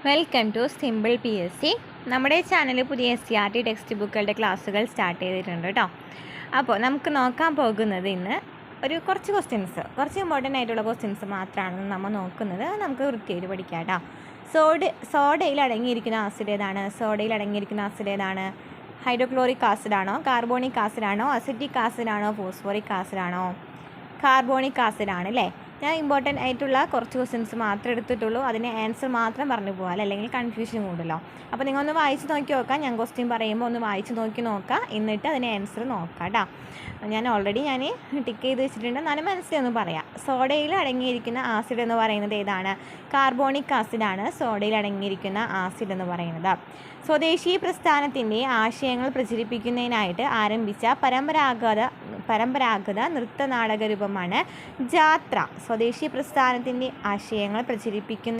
Welcome to simple PSC. നമ്മുടെ ചാനലിൽ പുതിയ SCERT ടെക്സ്റ്റ് ബുക്കുകളുടെ ക്ലാസ്സുകൾ സ്റ്റാർട്ട് ചെയ്തിട്ടുണ്ട് കേട്ടോ. അപ്പോൾ നമുക്ക് നോക്കാൻ പോകുന്നത് ഇന്ന് കുറച്ച് കുറച്ച് ഇമ്പോർട്ടൻ്റ് ആയിട്ടുള്ള ക്വസ്റ്റ്യൻസ് മാത്രമാണ് നമ്മൾ നോക്കുന്നത്. നമുക്ക് വൃത്തിയായിട്ട് പഠിക്കാം കേട്ടോ. സോഡയിൽ അടങ്ങിയിരിക്കുന്ന ആസിഡ് ഏതാണ്? ഹൈഡ്രോക്ലോറിക് ആസിഡാണോ, കാർബോണിക് ആസിഡാണോ, അസിറ്റിക് ആസിഡാണോ, ഫോസ്ഫോറിക് ആസിഡാണോ? കാർബോണിക് ആസിഡാണ് അല്ലേ. ഞാൻ ഇമ്പോർട്ടൻ്റ് ആയിട്ടുള്ള കുറച്ച് ക്വസ്റ്റ്യൻസ് മാത്രമേ എടുത്തിട്ടുള്ളൂ. അതിന് ആൻസർ മാത്രം പറഞ്ഞു പോകാം, അല്ലെങ്കിൽ കൺഫ്യൂഷൻ കൂടുമല്ലോ. അപ്പോൾ നിങ്ങളൊന്ന് വായിച്ച് നോക്കി നോക്കാം. ഞാൻ ക്വസ്റ്റ്യൻ പറയുമ്പോൾ ഒന്ന് വായിച്ച് നോക്കാം, എന്നിട്ട് അതിന് ആൻസർ നോക്കാം കേട്ടോ. ഞാൻ ടിക്ക് ചെയ്ത് വെച്ചിട്ടുണ്ട്, എന്നാലും മനസ്സിലൊന്ന് പറയാം. സോഡയിൽ അടങ്ങിയിരിക്കുന്ന ആസിഡ് എന്ന് പറയുന്നത് ഏതാണ്? കാർബോണിക് ആസിഡാണ് സോഡയിൽ അടങ്ങിയിരിക്കുന്ന ആസിഡ് എന്ന് പറയുന്നത്. സ്വദേശി പ്രസ്ഥാനത്തിൻ്റെ ആശയങ്ങൾ പ്രചരിപ്പിക്കുന്നതിനായിട്ട് ആരംഭിച്ച പരമ്പരാഗത നൃത്തനാടക രൂപമാണ് ജാത്ര. സ്വദേശി പ്രസ്ഥാനത്തിൻ്റെ ആശയങ്ങൾ പ്രചരിപ്പിക്കുന്ന